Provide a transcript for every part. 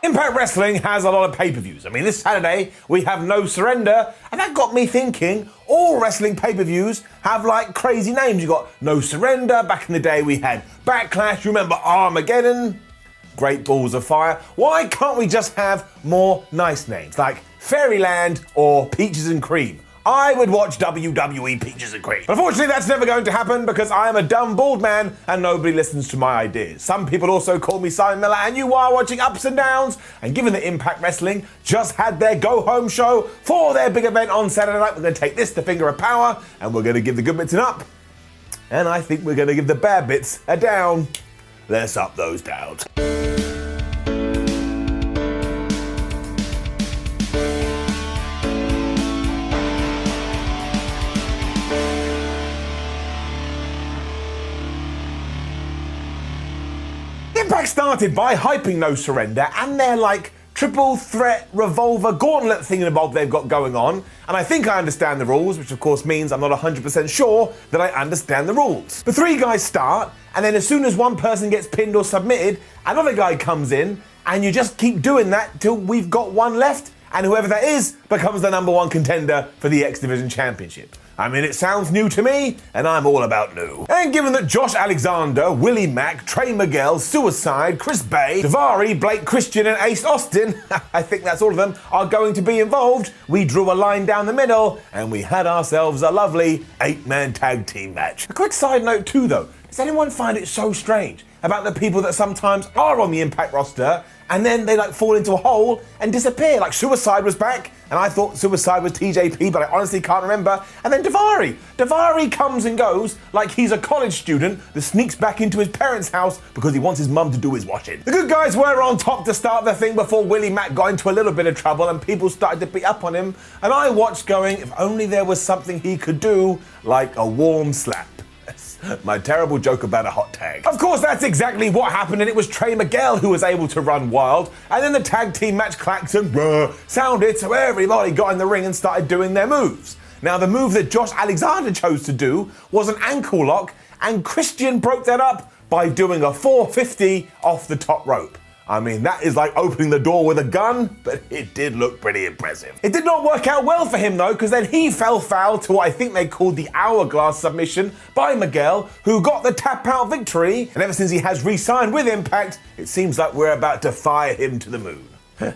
Impact Wrestling has a lot of pay-per-views. I mean, this Saturday we have No Surrender, and that got me thinking, all wrestling pay-per-views have like crazy names. You got No Surrender, back in the day we had Backlash, you remember Armageddon? Great Balls of Fire. Why can't we just have more nice names, like Fairyland or Peaches and Cream? I would watch WWE Peaches and Cream. But unfortunately, that's never going to happen because I am a dumb bald man and nobody listens to my ideas. Some people also call me Simon Miller, and you are watching Ups and Downs. And given that Impact Wrestling just had their go-home show for their big event on Saturday night, we're going to take this to Finger of Power and we're going to give the good bits an up. And I think we're going to give the bad bits a down. Let's up those downs. Impact started by hyping No Surrender and their like triple threat revolver gauntlet thingamabob they've got going on, and I think I understand the rules, which of course means I'm not 100% sure that I understand the rules. The three guys start, and then as soon as one person gets pinned or submitted, another guy comes in, and you just keep doing that till we've got one left, and whoever that is becomes the #1 contender for the X Division Championship. I mean, it sounds new to me, and I'm all about new. And given that Josh Alexander, Willie Mack, Trey Miguel, Suicide, Chris Bay, Daivari, Blake Christian, and Ace Austin, I think that's all of them, are going to be involved, we drew a line down the middle, and we had ourselves a lovely 8-man tag team match. A quick side note too though, does anyone find it so strange about the people that sometimes are on the Impact roster and then they like fall into a hole and disappear? Like Suicide was back, and I thought Suicide was TJP, but I honestly can't remember. And then Daivari comes and goes like he's a college student that sneaks back into his parents' house because he wants his mum to do his washing. The good guys were on top to start the thing before Willie Mack got into a little bit of trouble and people started to beat up on him. And I watched going, if only there was something he could do, like a warm slap. My terrible joke about a hot tag. Of course, that's exactly what happened, and it was Trey Miguel who was able to run wild, and then the tag team match klaxon sounded, so everybody got in the ring and started doing their moves. Now, the move that Josh Alexander chose to do was an ankle lock, and Christian broke that up by doing a 450 off the top rope. I mean, that is like opening the door with a gun, but it did look pretty impressive. It did not work out well for him though, because then he fell foul to what I think they called the hourglass submission by Miguel, who got the tap out victory, and ever since he has re-signed with Impact, it seems like we're about to fire him to the moon.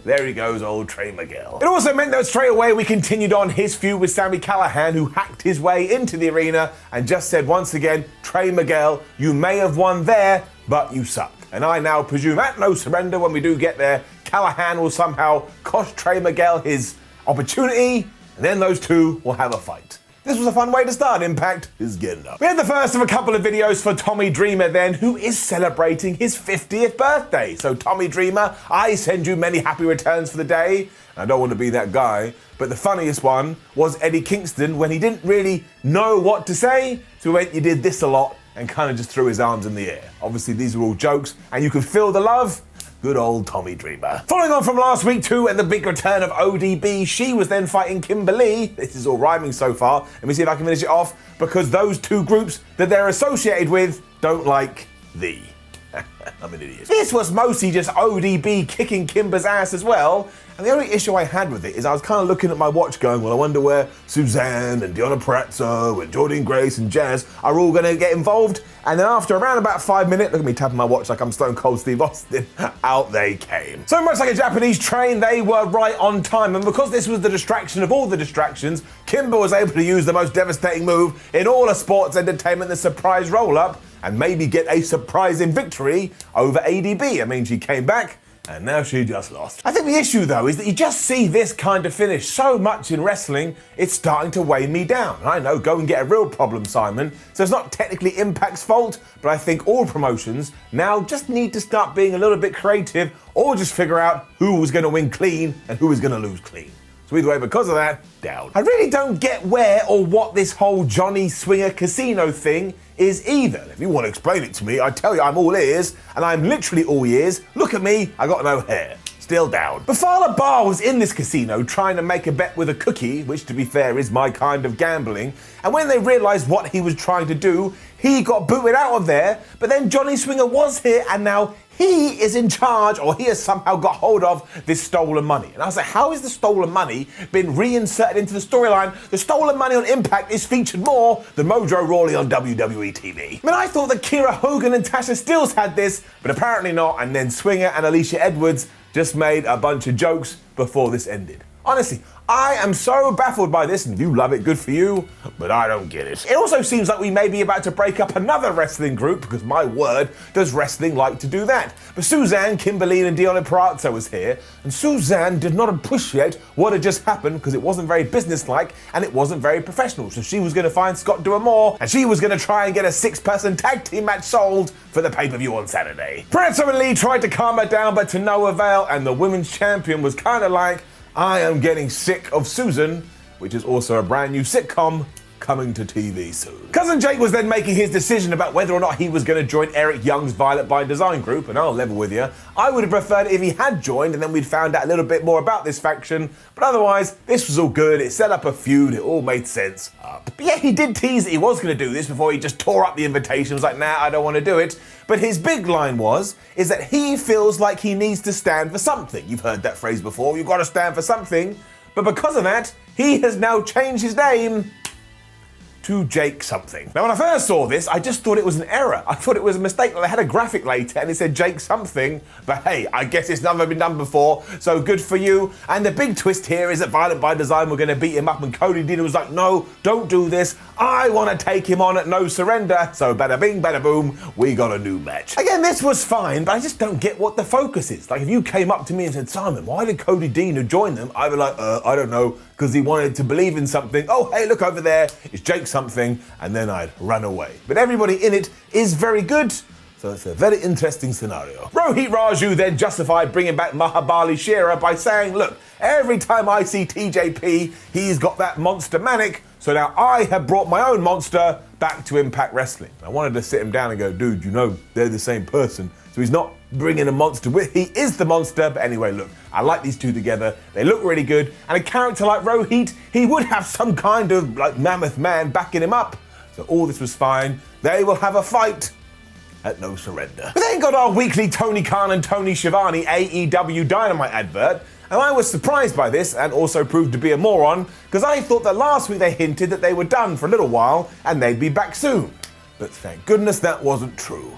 There he goes, old Trey Miguel. It also meant that straight away we continued on his feud with Sami Callihan, who hacked his way into the arena and just said once again, Trey Miguel, you may have won there, but you suck. And I now presume at No Surrender, when we do get there, Callihan will somehow cost Trey Miguel his opportunity, and then those two will have a fight. This was a fun way to start Impact is getting up. We had the first of a couple of videos for Tommy Dreamer then, who is celebrating his 50th birthday. So Tommy Dreamer, I send you many happy returns for the day. I don't want to be that guy, but the funniest one was Eddie Kingston when he didn't really know what to say, so he went, you did this a lot, and kind of just threw his arms in the air. Obviously, these are all jokes, and you can feel the love. Good old Tommy Dreamer. Following on from last week too, and the big return of ODB, she was then fighting Kimber. This is all rhyming so far. Let me see if I can finish it off, because those two groups that they're associated with don't like thee. I'm an idiot. This was mostly just ODB kicking Kimber's ass as well. And the only issue I had with it is I was kind of looking at my watch going, well, I wonder where Suzanne and Deonna Purrazzo and Jordynne Grace and Jazz are all going to get involved. And then after around about 5 minutes, look at me tapping my watch like I'm Stone Cold Steve Austin, out they came. So much like a Japanese train, they were right on time. And because this was the distraction of all the distractions, Kimber was able to use the most devastating move in all of sports entertainment, the surprise roll-up, and maybe get a surprising victory over ADB. I mean, she came back, and now she just lost. I think the issue though is that you just see this kind of finish so much in wrestling, it's starting to weigh me down. I know, go and get a real problem, Simon. So it's not technically Impact's fault, but I think all promotions now just need to start being a little bit creative, or just figure out who was gonna win clean and who was gonna lose clean. So either way, because of that, down. I really don't get where or what this whole Johnny Swinger Casino thing is either. If you want to explain it to me, I tell you I'm all ears, and I'm literally all ears. Look at me, I got no hair. still down. Bafala Bar was in this casino trying to make a bet with a cookie, which to be fair is my kind of gambling, and when they realised what he was trying to do, he got booted out of there, but then Johnny Swinger was here and now he is in charge, or he has somehow got hold of this stolen money. And I was like, how is the stolen money been reinserted into the storyline? The stolen money on Impact is featured more than Mojo Rawley on WWE TV. I mean, I thought that Kiera Hogan and Tasha Steelz had this, but apparently not, and then Swinger and Alicia Edwards just made a bunch of jokes before this ended. Honestly, I am so baffled by this, and if you love it, good for you, but I don't get it. It also seems like we may be about to break up another wrestling group, because my word, does wrestling like to do that. But Suzanne, Kimberly, and Deonna Purrazzo was here, and Suzanne did not appreciate what had just happened because it wasn't very businesslike and it wasn't very professional. So she was going to find Scott doing more, and she was going to try and get a 6-person tag team match sold for the pay-per-view on Saturday. Purrazzo and Lee tried to calm her down, but to no avail, and the women's champion was kind of like, I am getting sick of Susan, which is also a brand new sitcom coming to TV soon. Cousin Jake was then making his decision about whether or not he was going to join Eric Young's Violet by Design group, and I'll level with you, I would have preferred it if he had joined and then we'd found out a little bit more about this faction, but otherwise, this was all good, it set up a feud, it all made sense. But yeah, he did tease that he was going to do this before he just tore up the invitation, was like, nah, I don't want to do it. But his big line is that he feels like he needs to stand for something. You've heard that phrase before, you've got to stand for something, but because of that, he has now changed his name to Jake something. Now, when I first saw this, I just thought it was an error. I thought it was a mistake. They had a graphic later and it said Jake something, but hey, I guess it's never been done before, so good for you. And the big twist here is that Violent by Design were going to beat him up, and Cody Dean was like, no, don't do this. I want to take him on at No Surrender. So bada bing, bada boom, we got a new match. Again, this was fine, but I just don't get what the focus is. Like, if you came up to me and said, Simon, why did Cody Dean join them? I'd be like, I don't know, because he wanted to believe in something. Oh, hey, look over there, it's Jake something, and then I'd run away. But everybody in it is very good, so it's a very interesting scenario. Rohit Raju then justified bringing back Mahabali Shera by saying, look, every time I see TJP, he's got that monster manic, so now I have brought my own monster back to Impact Wrestling. I wanted to sit him down and go, dude, you know they're the same person, so he's not bringing a monster with, he is the monster. But anyway, look, I like these two together, they look really good, and a character like Rohit, he would have some kind of like mammoth man backing him up, so all this was fine. They will have a fight at No Surrender. We then got our weekly Tony Khan and Tony Schiavone AEW Dynamite advert, and I was surprised by this and also proved to be a moron, because I thought that last week they hinted that they were done for a little while and they'd be back soon. But thank goodness that wasn't true.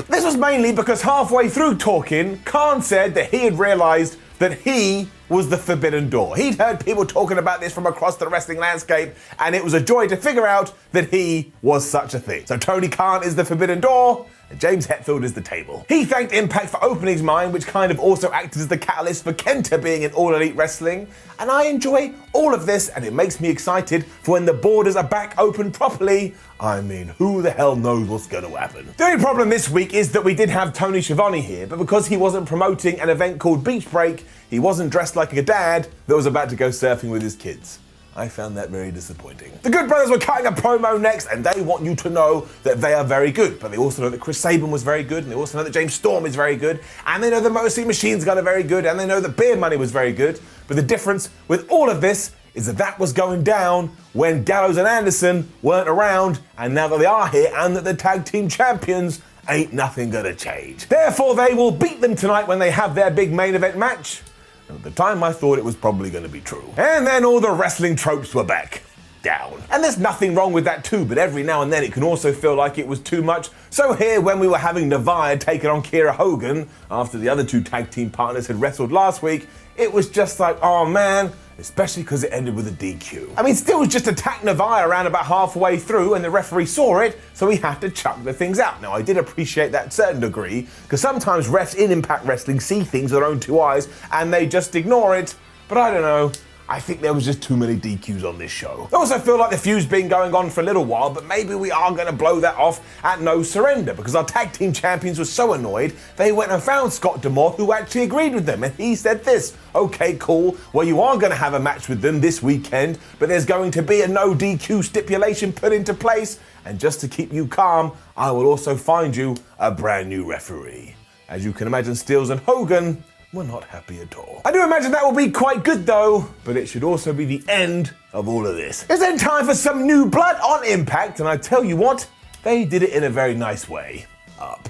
This was mainly because halfway through talking, Khan said that he had realised that he was the Forbidden Door. He'd heard people talking about this from across the wrestling landscape, and it was a joy to figure out that he was such a thing. So Tony Khan is the Forbidden Door, and James Hetfield is the table. He thanked Impact for opening his mind, which kind of also acted as the catalyst for Kenta being in All Elite Wrestling, and I enjoy all of this, and it makes me excited for when the borders are back open properly. I mean, who the hell knows what's going to happen? The only problem this week is that we did have Tony Schiavone here, but because he wasn't promoting an event called Beach Break, he wasn't dressed like a dad that was about to go surfing with his kids. I found that very disappointing. The Good Brothers were cutting a promo next, and they want you to know that they are very good, but they also know that Chris Sabin was very good, and they also know that James Storm is very good, and they know that Motor City Machine Gun are very good, and they know that Beer Money was very good. But the difference with all of this is that was going down when Gallows and Anderson weren't around, and now that they are here and that the tag team champions, ain't nothing gonna change. Therefore, they will beat them tonight when they have their big main event match. And at the time, I thought it was probably gonna be true. And then all the wrestling tropes were back. Down. And there's nothing wrong with that too, but every now and then it can also feel like it was too much. So here, when we were having Navaya taking on Kiera Hogan, after the other two tag team partners had wrestled last week, it was just like, oh man, especially because it ended with a DQ. I mean, still just attacked Navaya around about halfway through, and the referee saw it, so he had to chuck the things out. Now, I did appreciate that to a certain degree, because sometimes refs in Impact Wrestling see things with their own two eyes, and they just ignore it, but I don't know. I think there was just too many DQs on this show. I also feel like the feud's been going on for a little while, but maybe we are going to blow that off at No Surrender, because our tag team champions were so annoyed, they went and found Scott D'Amore, who actually agreed with them, and he said this: okay, cool, well, you are going to have a match with them this weekend, but there's going to be a no DQ stipulation put into place, and just to keep you calm, I will also find you a brand new referee. As you can imagine, Steels and Hogan we're not happy at all. I do imagine that will be quite good though, but it should also be the end of all of this. It's then time for some new blood on Impact, and I tell you what, they did it in a very nice way.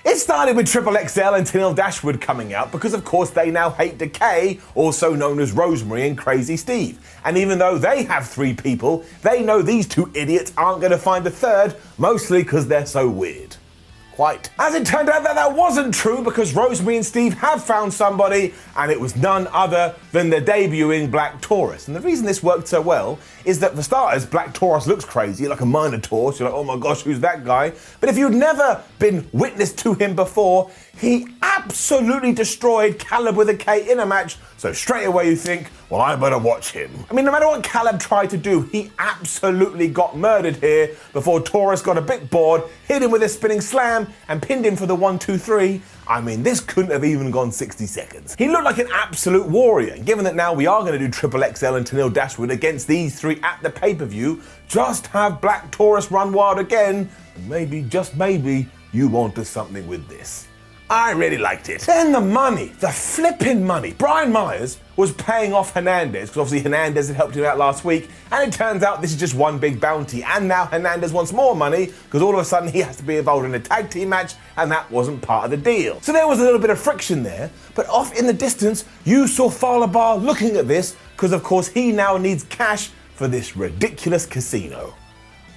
It started with Triple XL and Tenille Dashwood coming out because of course they now hate Decay, also known as Rosemary and Crazy Steve. And even though they have 3 people, they know these 2 idiots aren't going to find a third, mostly because they're so weird. Quite. As it turned out that wasn't true because Rosemary and Steve have found somebody, and it was none other than the debuting Black Taurus. And the reason this worked so well is that for starters, Black Taurus looks crazy, like a Minotaur, so you're like, oh my gosh, who's that guy? But if you'd never been witness to him before, he absolutely destroyed Caleb with a K in a match, so straight away you think, well, I better watch him. I mean, no matter what Caleb tried to do, he absolutely got murdered here before Taurus got a bit bored, hit him with a spinning slam, and pinned him for the 1-2-3. I mean, this couldn't have even gone 60 seconds. He looked like an absolute warrior, and given that now we are going to do Triple XL and Tenille Dashwood against these 3 at the pay-per-view, just have Black Taurus run wild again, and maybe, just maybe, you onto something with this. I really liked it. Then the money, the flipping money. Brian Myers was paying off Hernandez, because obviously Hernandez had helped him out last week, and it turns out this is just one big bounty, and now Hernandez wants more money, because all of a sudden he has to be involved in a tag team match, and that wasn't part of the deal. So there was a little bit of friction there, but off in the distance, you saw Fowler Bar looking at this, because of course he now needs cash for this ridiculous casino.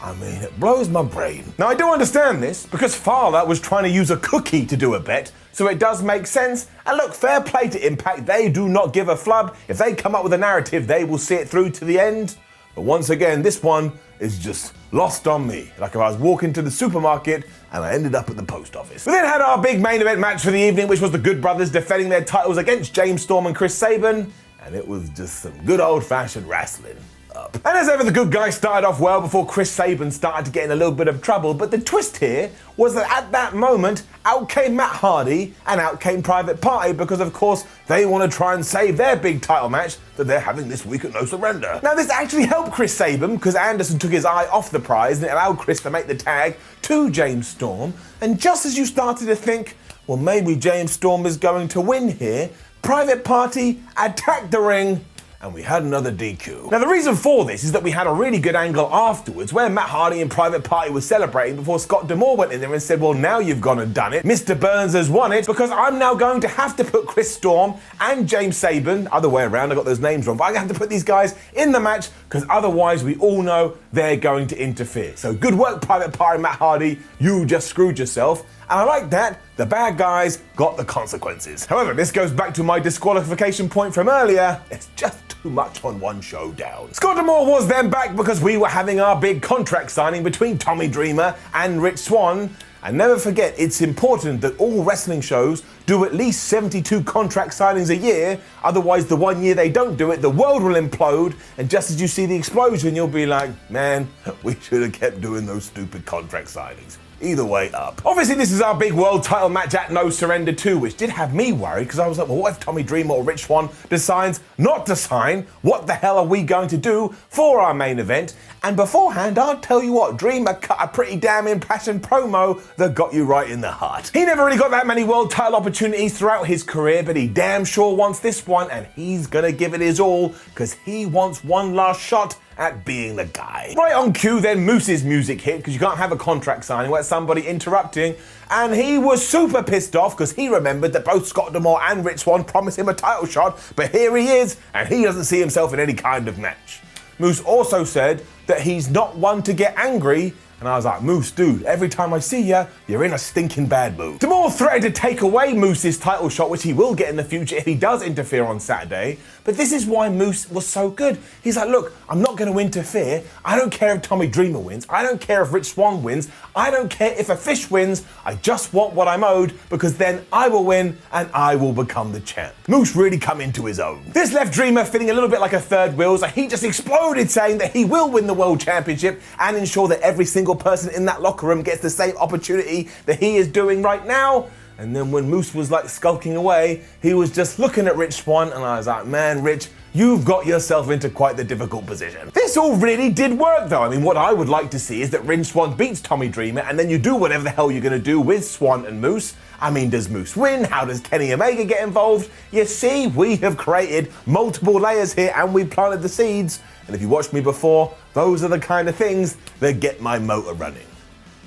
I mean, it blows my brain. Now, I do understand this, because Fowler was trying to use a cookie to do a bet, so it does make sense. And look, fair play to Impact, they do not give a flub. If they come up with a narrative, they will see it through to the end. But once again, this one is just lost on me. Like if I was walking to the supermarket and I ended up at the post office. We then had our big main event match for the evening, which was the Good Brothers defending their titles against James Storm and Chris Sabin. And it was just some good old-fashioned wrestling. And as ever, the good guys started off well before Chris Sabin started to get in a little bit of trouble, but the twist here was that at that moment, out came Matt Hardy and out came Private Party because of course they want to try and save their big title match that they're having this week at No Surrender. Now this actually helped Chris Sabin because Anderson took his eye off the prize and it allowed Chris to make the tag to James Storm, and just as you started to think, well maybe James Storm is going to win here, Private Party attacked the ring, and we had another DQ. Now the reason for this is that we had a really good angle afterwards where Matt Hardy and Private Party were celebrating before Scott D'Amore went in there and said, well now you've gone and done it, Mr. Burns has won it, because I'm now going to have to put Chris Storm and James Sabin, other way around, I got those names wrong, but I have to put these guys in the match because otherwise we all know they're going to interfere. So good work Private Party and Matt Hardy, you just screwed yourself. And I like that, the bad guys got the consequences. However, this goes back to my disqualification point from earlier, it's just too much on one showdown. Scott D'Amore was then back because we were having our big contract signing between Tommy Dreamer and Rich Swann. And never forget, it's important that all wrestling shows do at least 72 contract signings a year, otherwise the one year they don't do it, the world will implode, and just as you see the explosion, you'll be like, man, we should have kept doing those stupid contract signings. Either way up. Obviously, this is our big world title match at No Surrender 2, which did have me worried because I was like, well, what if Tommy Dreamer or Rich Swann decides not to sign? What the hell are we going to do for our main event? And beforehand, I'll tell you what, Dreamer cut a pretty damn impassioned promo that got you right in the heart. He never really got that many world title opportunities throughout his career, but he damn sure wants this one, and he's gonna give it his all because he wants one last shot at being the guy. Right on cue, then Moose's music hit because you can't have a contract signing without somebody interrupting, and he was super pissed off because he remembered that both Scott D'Amore and Rich Swann promised him a title shot, but here he is, and he doesn't see himself in any kind of match. Moose also said that he's not one to get angry, and I was like, Moose, dude, every time I see ya, you're in a stinking bad mood. D'Amore threatened to take away Moose's title shot, which he will get in the future if he does interfere on Saturday. But this is why Moose was so good. He's like, look, I'm not going to interfere. I don't care if Tommy Dreamer wins. I don't care if Rich Swann wins. I don't care if a fish wins. I just want what I'm owed because then I will win and I will become the champ. Moose really come into his own. This left Dreamer feeling a little bit like a third wheel, so he just exploded saying that he will win the World Championship and ensure that every single person in that locker room gets the same opportunity that he is doing right now. And then when Moose was like skulking away, he was just looking at Rich Swann, and I was like, man, Rich, you've got yourself into quite the difficult position. This all really did work though. I mean, what I would like to see is that Rich Swann beats Tommy Dreamer, and then you do whatever the hell you're gonna do with Swann and Moose. I mean, does Moose win? How does Kenny Omega get involved? You see, we have created multiple layers here and we planted the seeds. And if you watched me before, those are the kind of things that get my motor running.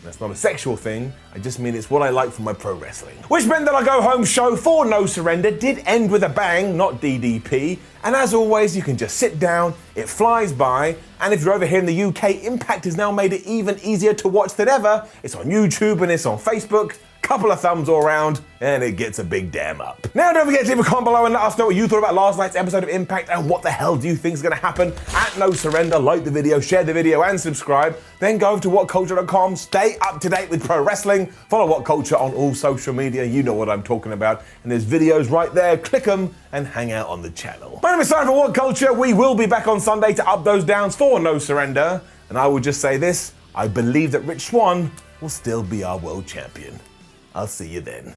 That's not a sexual thing, I just mean it's what I like from my pro wrestling. Which meant that our go home show for No Surrender did end with a bang, not DDP. And as always, you can just sit down, it flies by, and if you're over here in the UK, Impact has now made it even easier to watch than ever. It's on YouTube and it's on Facebook. Couple of thumbs all around, and it gets a big damn up. Now don't forget to leave a comment below and let us know what you thought about last night's episode of Impact and what the hell do you think is going to happen at No Surrender. Like the video, share the video, and subscribe. Then go over to WhatCulture.com, stay up to date with pro wrestling, follow WhatCulture on all social media, you know what I'm talking about, and there's videos right there, click them and hang out on the channel. My name is Simon for WhatCulture. We will be back on Sunday to up those downs for No Surrender, and I will just say this, I believe that Rich Swann will still be our world champion. I'll see you then.